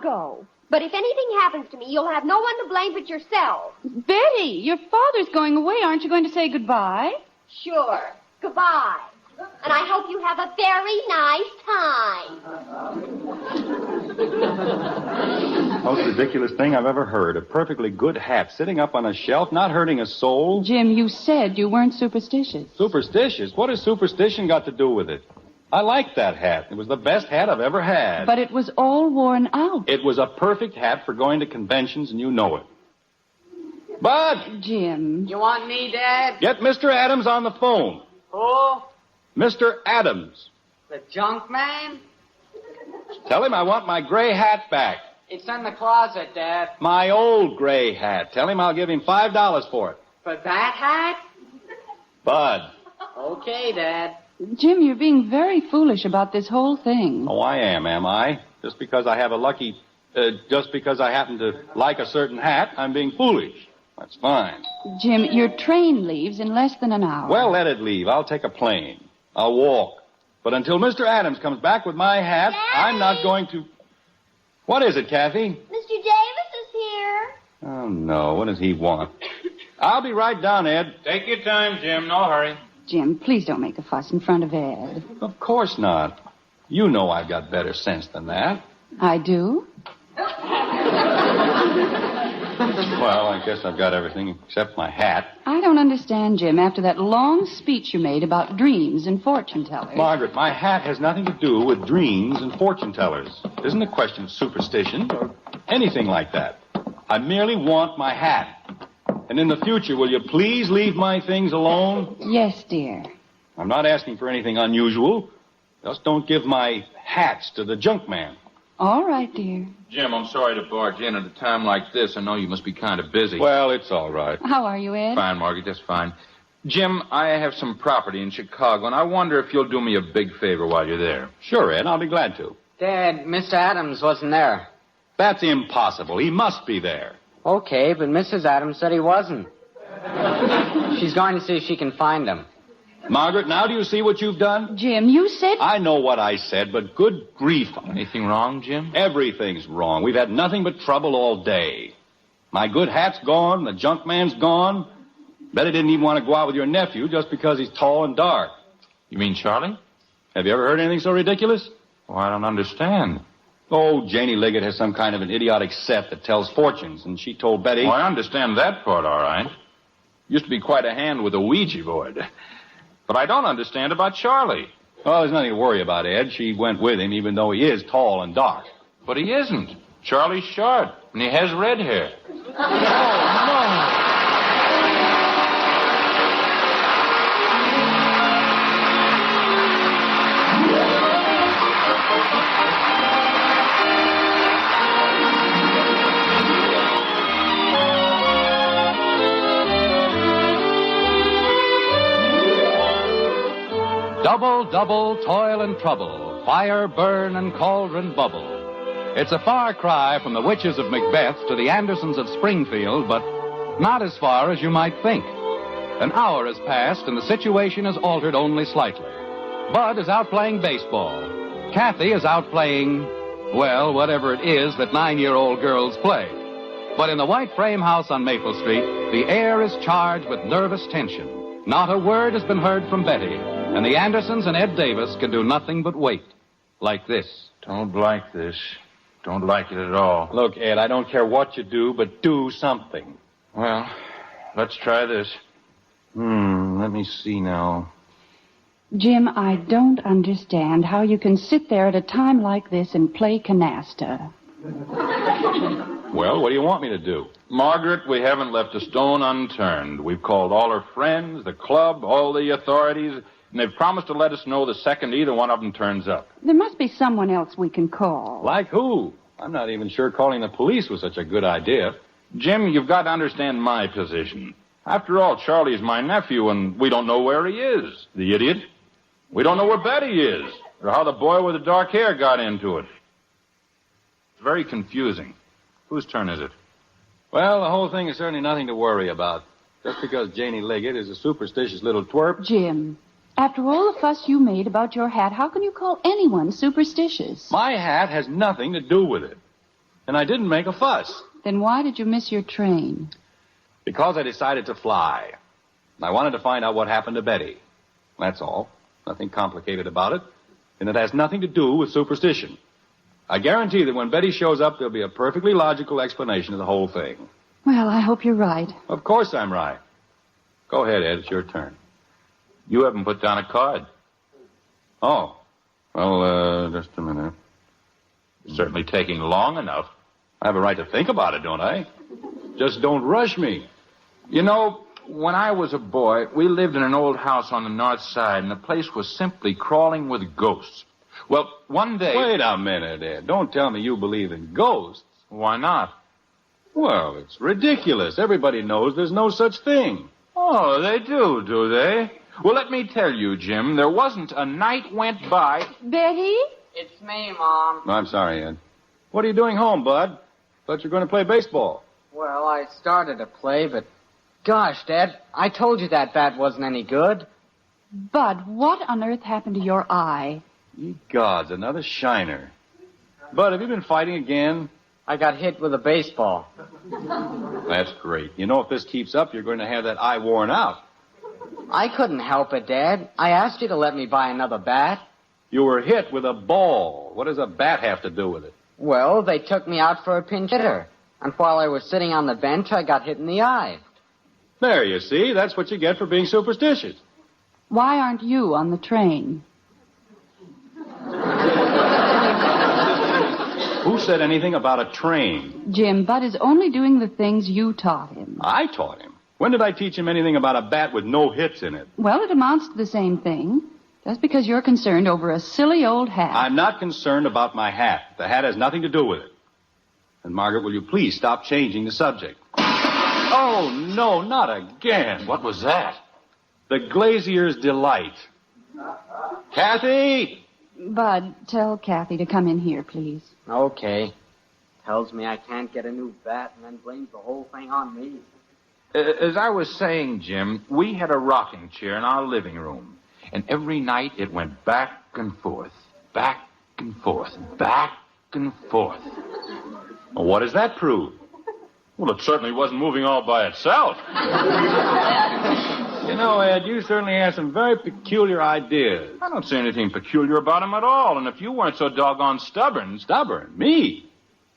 go. But if anything happens to me, you'll have no one to blame but yourself. Betty, your father's going away. Aren't you going to say goodbye? Sure. Goodbye. And I hope you have a very nice time. Most ridiculous thing I've ever heard. A perfectly good hat sitting up on a shelf, not hurting a soul. Jim, you said you weren't superstitious. Superstitious? What has superstition got to do with it? I liked that hat. It was the best hat I've ever had. But it was all worn out. It was a perfect hat for going to conventions, and you know it. Bud! Jim. You want me, Dad? Get Mr. Adams on the phone. Who? Mr. Adams. The junk man? Tell him I want my gray hat back. It's in the closet, Dad. My old gray hat. Tell him I'll give him $5 for it. For that hat? Bud. Okay, Dad. Jim, you're being very foolish about this whole thing. Oh, I am I? Just because I happen to like a certain hat, I'm being foolish. That's fine. Jim, your train leaves in less than an hour. Well, let it leave. I'll take a plane. I'll walk. But until Mr. Adams comes back with my hat, Daddy? I'm not going to... What is it, Kathy? Mr. Davis is here. Oh, no. What does he want? I'll be right down, Ed. Take your time, Jim. No hurry. Jim, please don't make a fuss in front of Ed. Of course not. You know I've got better sense than that. I do? Well, I guess I've got everything except my hat. I don't understand, Jim, after that long speech you made about dreams and fortune tellers. Margaret, my hat has nothing to do with dreams and fortune tellers. It isn't a question of superstition or anything like that. I merely want my hat. And in the future, will you please leave my things alone? Yes, dear. I'm not asking for anything unusual. Just don't give my hats to the junk man. All right, dear. Jim, I'm sorry to barge in at a time like this. I know you must be kind of busy. Well, it's all right. How are you, Ed? Fine, Margaret, just fine. Jim, I have some property in Chicago, and I wonder if you'll do me a big favor while you're there. Sure, Ed, I'll be glad to. Dad, Mr. Adams wasn't there. That's impossible. He must be there. Okay, but Mrs. Adams said he wasn't. She's going to see if she can find him. Margaret, now do you see what you've done? Jim, you said... I know what I said, but good grief. Anything wrong, Jim? Everything's wrong. We've had nothing but trouble all day. My good hat's gone. The junk man's gone. Betty didn't even want to go out with your nephew just because he's tall and dark. You mean Charlie? Have you ever heard anything so ridiculous? Oh, I don't understand. Oh, Janie Liggett has some kind of an idiotic set that tells fortunes, and she told Betty... Oh, I understand that part, all right. Used to be quite a hand with a Ouija board. But I don't understand about Charlie. Well, there's nothing to worry about, Ed. She went with him, even though he is tall and dark. But he isn't. Charlie's short, and he has red hair. Double, double, toil and trouble, fire, burn, and cauldron bubble. It's a far cry from the witches of Macbeth to the Andersons of Springfield, but not as far as you might think. An hour has passed, and the situation has altered only slightly. Bud is out playing baseball. Kathy is out playing, well, whatever it is that 9-year-old girls play. But in the white frame house on Maple Street, the air is charged with nervous tension. Not a word has been heard from Betty, and the Andersons and Ed Davis can do nothing but wait. Like this. Don't like this. Don't like it at all. Look, Ed, I don't care what you do, but do something. Well, let's try this. Let me see now. Jim, I don't understand how you can sit there at a time like this and play canasta. Well, what do you want me to do? Margaret, we haven't left a stone unturned. We've called all her friends, the club, all the authorities, and they've promised to let us know the second either one of them turns up. There must be someone else we can call. Like who? I'm not even sure calling the police was such a good idea. Jim, you've got to understand my position. After all, Charlie's my nephew, and we don't know where he is. The idiot. We don't know where Betty is, or how the boy with the dark hair got into it. It's very confusing. Whose turn is it? Well, the whole thing is certainly nothing to worry about. Just because Janie Liggett is a superstitious little twerp. Jim, after all the fuss you made about your hat, how can you call anyone superstitious? My hat has nothing to do with it. And I didn't make a fuss. Then why did you miss your train? Because I decided to fly. I wanted to find out what happened to Betty. That's all. Nothing complicated about it. And it has nothing to do with superstition. I guarantee that when Betty shows up, there'll be a perfectly logical explanation of the whole thing. Well, I hope you're right. Of course I'm right. Go ahead, Ed. It's your turn. You haven't put down a card. Oh. Well, just a minute. It's certainly taking long enough. I have a right to think about it, don't I? Just don't rush me. You know, when I was a boy, we lived in an old house on the north side, and the place was simply crawling with ghosts. Well, one day... Wait a minute, Ed. Don't tell me you believe in ghosts. Why not? Well, it's ridiculous. Everybody knows there's no such thing. Oh, they do they? Well, let me tell you, Jim, there wasn't a night went by... Betty? It's me, Mom. I'm sorry, Ed. What are you doing home, Bud? Thought you were going to play baseball. Well, I started to play, but... Gosh, Dad, I told you that bat wasn't any good. Bud, what on earth happened to your eye? Ye gods, another shiner. Bud, have you been fighting again? I got hit with a baseball. That's great. You know, if this keeps up, you're going to have that eye worn out. I couldn't help it, Dad. I asked you to let me buy another bat. You were hit with a ball. What does a bat have to do with it? Well, they took me out for a pinch hitter. And while I was sitting on the bench, I got hit in the eye. There, you see. That's what you get for being superstitious. Why aren't you on the train? Who said anything about a train? Jim, Bud is only doing the things you taught him. I taught him. When did I teach him anything about a bat with no hits in it? Well, it amounts to the same thing. Just because you're concerned over a silly old hat. I'm not concerned about my hat. The hat has nothing to do with it. And, Margaret, will you please stop changing the subject? Oh, no, not again. What was that? The glazier's delight. Kathy! Bud, tell Kathy to come in here, please. Okay. Tells me I can't get a new bat and then blames the whole thing on me. As I was saying, Jim, we had a rocking chair in our living room. And every night it went back and forth, back and forth, back and forth. Well, what does that prove? Well, it certainly wasn't moving all by itself. You know, Ed, you certainly have some very peculiar ideas. I don't see anything peculiar about him at all. And if you weren't so doggone stubborn... Stubborn? Me?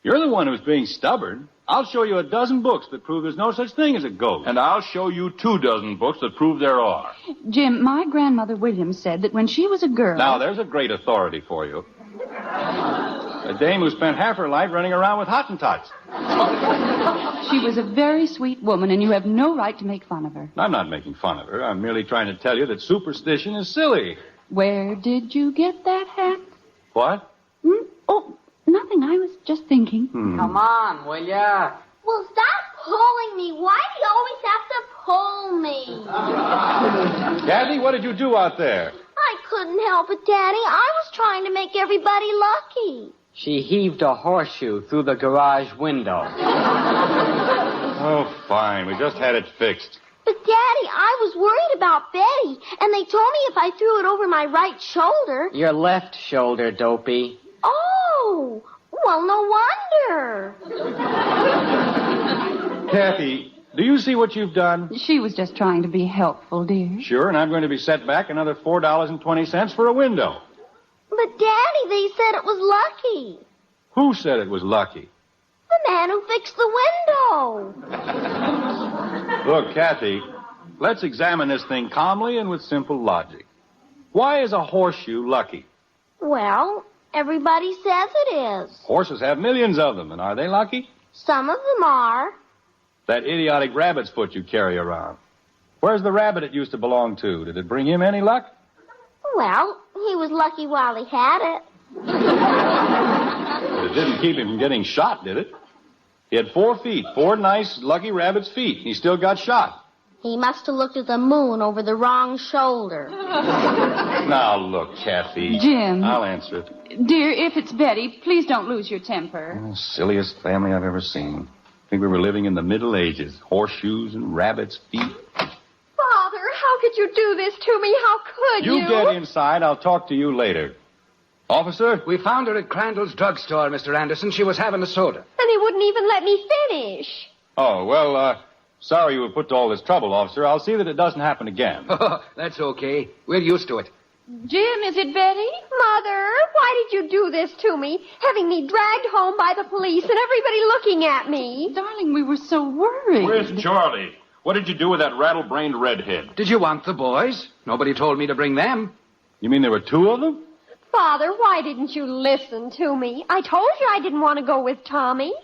You're the one who's being stubborn. I'll show you a dozen books that prove there's no such thing as a ghost. And I'll show you 24 books that prove there are. Jim, my grandmother Williams said that when she was a girl... Now, there's a great authority for you. A dame who spent half her life running around with Hottentots. She was a very sweet woman, and you have no right to make fun of her. I'm not making fun of her. I'm merely trying to tell you that superstition is silly. Where did you get that hat? What? Oh, nothing. I was just thinking. Come on, will ya? Well, stop pulling me. Why do you always have to pull me? Kathy, what did you do out there? I couldn't help it, Daddy. I was trying to make everybody lucky. She heaved a horseshoe through the garage window. Oh, fine. We just had it fixed. But, Daddy, I was worried about Betty, and they told me if I threw it over my right shoulder... Your left shoulder, dopey. Oh, well, no wonder. Kathy, do you see what you've done? She was just trying to be helpful, dear. Sure, and I'm going to be set back another $4.20 for a window. But, Daddy, they said it was lucky. Who said it was lucky? The man who fixed the window. Look, Kathy, let's examine this thing calmly and with simple logic. Why is a horseshoe lucky? Well, everybody says it is. Horses have millions of them, and are they lucky? Some of them are. That idiotic rabbit's foot you carry around. Where's the rabbit it used to belong to? Did it bring him any luck? Well, he was lucky while he had it. But it didn't keep him from getting shot, did it? He had 4 feet, 4 nice, lucky rabbit's feet. He still got shot. He must have looked at the moon over the wrong shoulder. Now, look, Kathy. Jim. I'll answer it. Dear, if it's Betty, please don't lose your temper. Oh, silliest family I've ever seen. I think we were living in the Middle Ages. Horseshoes and rabbit's feet. Father, how could you do this to me? How could you? You get inside. I'll talk to you later. Officer? We found her at Crandall's drugstore, Mr. Anderson. She was having a soda. And he wouldn't even let me finish. Oh, well, sorry you were put to all this trouble, officer. I'll see that it doesn't happen again. That's okay. We're used to it. Jim, is it Betty? Mother, why did you do this to me? Having me dragged home by the police and everybody looking at me. Darling, we were so worried. Where's Charlie? What did you do with that rattle-brained redhead? Did you want the boys? Nobody told me to bring them. You mean there were two of them? Father, why didn't you listen to me? I told you I didn't want to go with Tommy.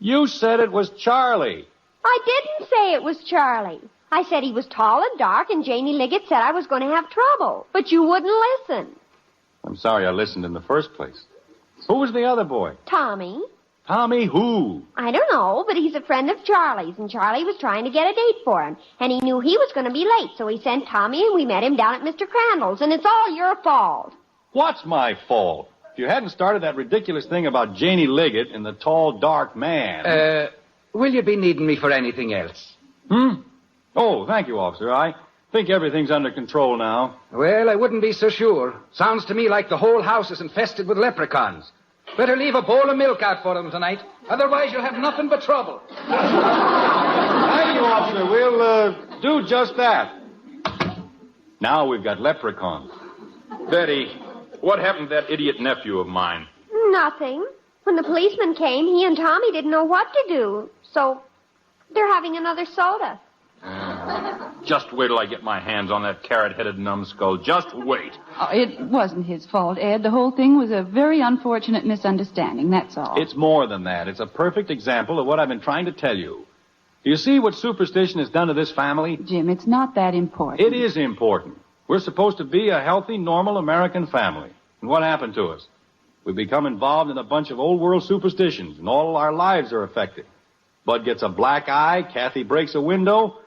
You said it was Charlie. I didn't say it was Charlie. I said he was tall and dark, and Janie Liggett said I was going to have trouble. But you wouldn't listen. I'm sorry I listened in the first place. Who was the other boy? Tommy? Tommy who? I don't know, but he's a friend of Charlie's, and Charlie was trying to get a date for him. And he knew he was going to be late, so he sent Tommy, and we met him down at Mr. Crandall's, and it's all your fault. What's my fault? If you hadn't started that ridiculous thing about Janie Liggett and the tall, dark man... Will you be needing me for anything else? Oh, thank you, officer. I think everything's under control now. Well, I wouldn't be so sure. Sounds to me like the whole house is infested with leprechauns. Better leave a bowl of milk out for them tonight. Otherwise, you'll have nothing but trouble. Thank you, officer. We'll do just that. Now we've got leprechauns. Betty, what happened to that idiot nephew of mine? Nothing. When the policeman came, he and Tommy didn't know what to do. So they're having another soda. Just wait till I get my hands on that carrot-headed numbskull. Just wait. Oh, it wasn't his fault, Ed. The whole thing was a very unfortunate misunderstanding, that's all. It's more than that. It's a perfect example of what I've been trying to tell you. Do you see what superstition has done to this family? Jim, it's not that important. It is important. We're supposed to be a healthy, normal American family. And what happened to us? We've become involved in a bunch of old-world superstitions, and all our lives are affected. Bud gets a black eye, Kathy breaks a window,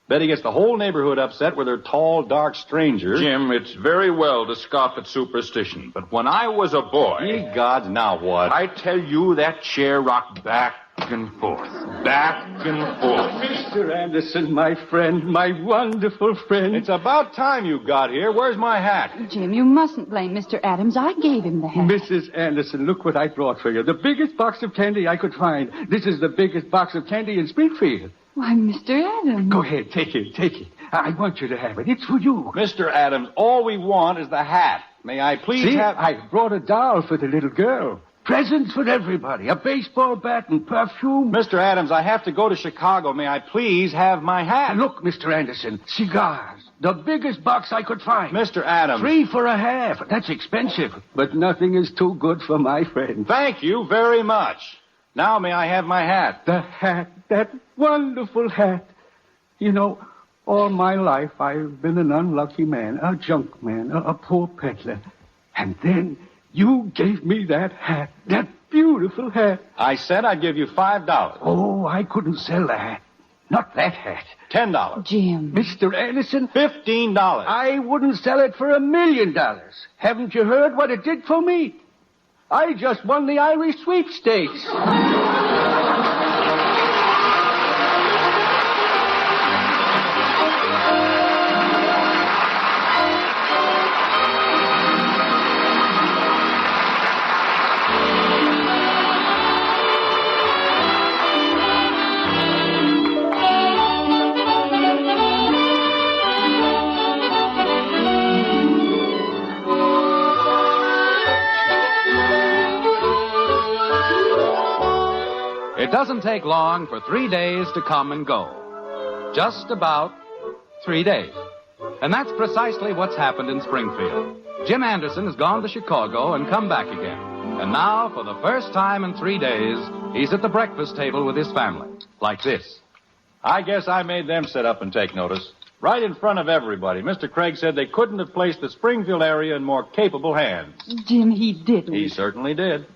Betty gets the whole neighborhood upset with her tall, dark stranger. Jim, it's very well to scoff at superstition, but when I was a boy... Ye gods, now what? I tell you, that chair rocked back and forth. Back and forth. Mr. Anderson, my friend, my wonderful friend. It's about time you got here. Where's my hat? Jim, you mustn't blame Mr. Adams. I gave him the hat. Mrs. Anderson, look what I brought for you. The biggest box of candy I could find. This is the biggest box of candy in Springfield. Why, Mr. Adams. Go ahead, take it. I want you to have it. It's for you. Mr. Adams, all we want is the hat. May I please have... I brought a doll for the little girl. Presents for everybody. A baseball bat and perfume. Mr. Adams, I have to go to Chicago. May I please have my hat? Look, Mr. Anderson, cigars. The biggest box I could find. Mr. Adams. 3 for a half. That's expensive. But nothing is too good for my friend. Thank you very much. Now may I have my hat? The hat. That wonderful hat. You know, all my life I've been an unlucky man, a junk man, a poor peddler. And then you gave me that hat, that beautiful hat. I said I'd give you $5. Oh, I couldn't sell the hat. Not that hat. $10. Jim. Mr. Anderson. $15. I wouldn't sell it for $1 million. Haven't you heard what it did for me? I just won the Irish sweepstakes. It doesn't take long for 3 days to come and go. Just about 3 days. And that's precisely what's happened in Springfield. Jim Anderson has gone to Chicago and come back again. And now, for the first time in 3 days, he's at the breakfast table with his family. Like this. I guess I made them sit up and take notice. Right in front of everybody. Mr. Craig said they couldn't have placed the Springfield area in more capable hands. Jim, he didn't. He certainly did.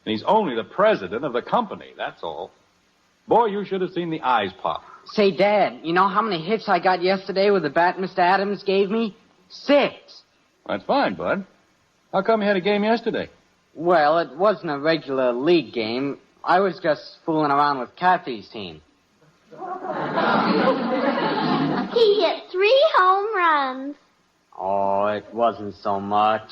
And he's only the president of the company, that's all. Boy, you should have seen the eyes pop. Say, Dad, you know how many hits I got yesterday with the bat Mr. Adams gave me? 6. That's fine, Bud. How come you had a game yesterday? Well, it wasn't a regular league game. I was just fooling around with Kathy's team. He hit 3 home runs. Oh, it wasn't so much.